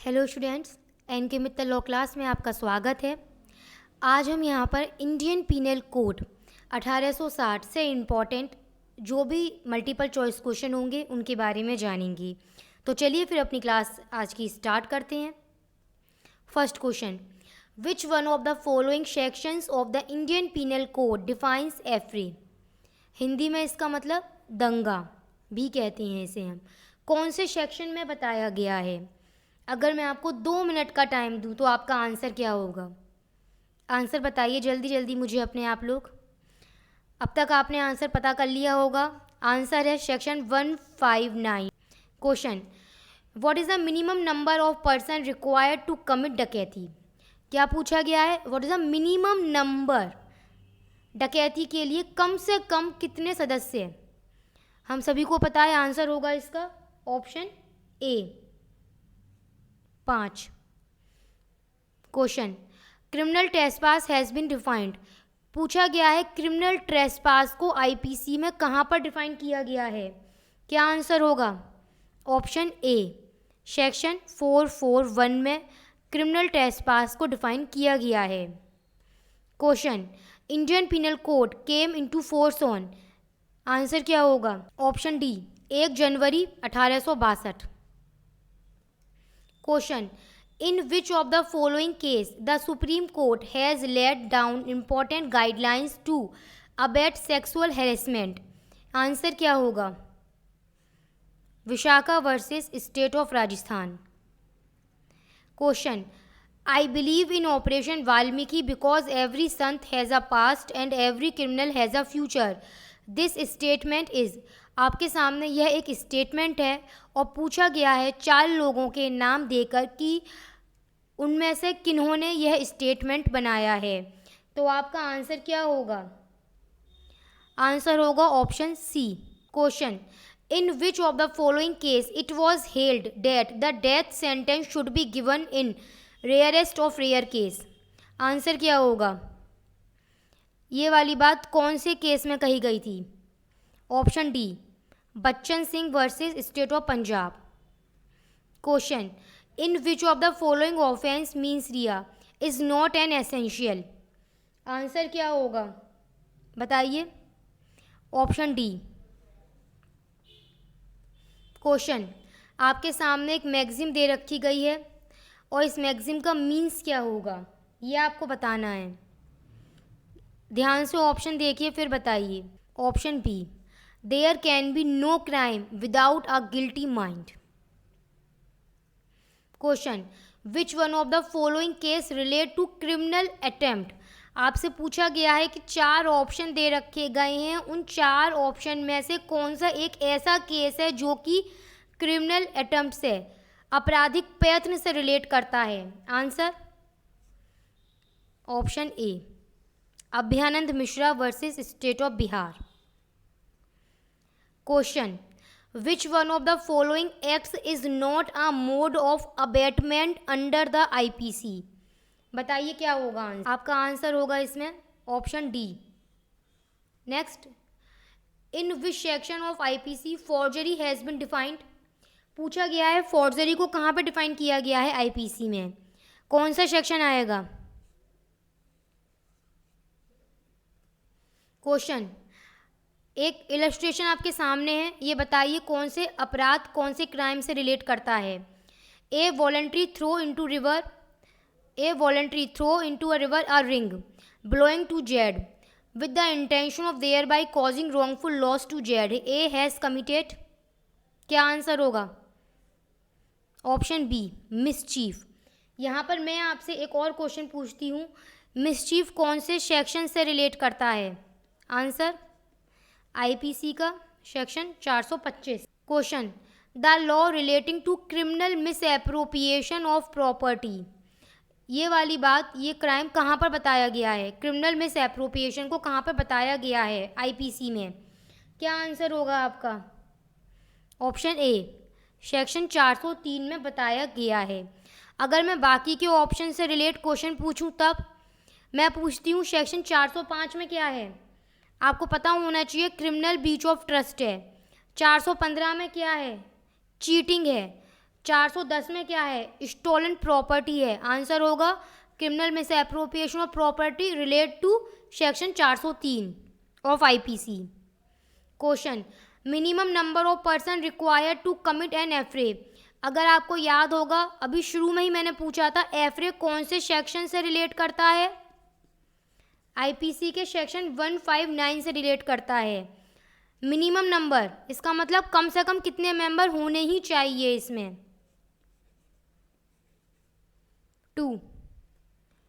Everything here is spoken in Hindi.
हेलो स्टूडेंट्स, एन के मित्तल लॉ क्लास में आपका स्वागत है। आज हम यहाँ पर इंडियन पीनल कोड 1860 से इम्पॉर्टेंट जो भी मल्टीपल चॉइस क्वेश्चन होंगे उनके बारे में जानेंगे। तो चलिए फिर अपनी क्लास आज की स्टार्ट करते हैं। First question, which one of the following sections of the Indian penal Code defines affray. Hindi में इसका मतलब दंगा भी कहते हैं इसे हम। कौन से सेक्शन में बताया गया है? अगर मैं आपको 2 मिनट का टाइम दूं तो आपका आंसर क्या होगा? आंसर बताइए जल्दी जल्दी मुझे अपने आप लोग। अब तक आपने आंसर पता कर लिया होगा। आंसर है section 159। Question, what is the minimum number of person required to commit डकैती। क्या पूछा गया है? What is the minimum number, डकैती के लिए कम से कम कितने सदस्य? हम सभी को पता है आंसर होगा इसका option A 5। Question, criminal trespass has been defined. पूछा गया है क्रिमिनल ट्रेसपास को आईपीसी में कहाँ पर डिफाइन किया गया है? क्या आंसर होगा? ऑप्शन ए सेक्शन 441 में क्रिमिनल ट्रेसपास को डिफाइन किया गया है। Question, Indian penal code came into force on. Answer क्या होगा? ऑप्शन डी 1 जनवरी 1862। Question, in which of the following case the Supreme Court has laid down important guidelines to abet sexual harassment? Answer क्या होगा? Vishakha versus state of Rajasthan. Question, I believe in Operation Valmiki because every sant has a past and every criminal has a future. This statement is। आपके सामने यह एक स्टेटमेंट है और पूछा गया है 4 लोगों के नाम देकर कि उनमें से किन्होंने यह स्टेटमेंट बनाया है। तो आपका आंसर क्या होगा? आंसर होगा option C. Question, in which of the following case it was held that the death sentence should be given in rarest of rare case. Answer क्या होगा? ये वाली बात कौन से केस में कही गई थी? Option D Bachan Singh versus state of Punjab. Question, in which of the following offence mens rea is not an essential. Answer क्या होगा बताइए? Option D. क्वेश्चन, आपके सामने एक मैगजीन दे रखी गई है और इस मैगजीन का मीन्स क्या होगा ये आपको बताना है। ध्यान से ऑप्शन देखिए फिर बताइए। Option B, there can be no crime without a guilty mind. Question, which one of the following case relate to criminal attempt. आपसे पूछा गया है कि 4 ऑप्शन दे रखे गए हैं, उन 4 ऑप्शन में से कौन सा एक ऐसा केस है जो कि क्रिमिनल अटेम्प्ट से, आपराधिक प्रयत्न से रिलेट करता है। Answer option A Abhayanand Mishra versus state of Bihar. Question, which one of the following acts is not a mode of abetment under the IPC. बताइए क्या होगा आंसर? आपका आंसर होगा इसमें option D. Next, in which section of IPC forgery has been defined. पूछा गया है फॉर्जरी को कहाँ पे डिफाइन किया गया है आईपीसी में, कौन सा सेक्शन आएगा? क्वेश्चन, एक इलस्ट्रेशन आपके सामने है, ये बताइए कौन से अपराध कौन से क्राइम से रिलेट करता है? A voluntary throw into river, A voluntary throw into a river a ring belonging to Z with the intention of thereby causing wrongful loss to Z, A has committed. क्या आंसर होगा? Option B mischief. यहाँ पर मैं आपसे एक और क्वेश्चन पूछती हूँ, मिसचीफ कौन से सेक्शन से रिलेट करता है? आंसर आईपीसी का section 425। Question, the law relating to criminal misappropriation of property. ये वाली बात, ये क्राइम कहाँ पर बताया गया है? क्रिमिनल मिसएप्रोप्रिएशन को कहाँ पर बताया गया है आईपीसी में? क्या आंसर होगा आपका? ऑप्शन ए सेक्शन 403 में बताया गया है। अगर मैं बाकी के ऑप्शन से रिलेट क्वेश्चन पूछूं तब मैं पूछती हूँ सेक्शन 405 में क्या है? आपको पता होना चाहिए क्रिमिनल ब्रीच ऑफ ट्रस्ट है। 415 में क्या है? चीटिंग है। 410 में क्या है? स्टोलन प्रॉपर्टी है। आंसर होगा criminal misappropriation of property relate to section 403 of IPC. Question, minimum number of person required to commit an affray. अगर आपको याद होगा अभी शुरू में ही मैंने पूछा था एफरे कौन से सेक्शन से रिलेट करता है? आईपीसी के सेक्शन 159 से रिलेट करता है। मिनिमम नंबर इसका मतलब कम से कम कितने मेंबर होने ही चाहिए इसमें? 2।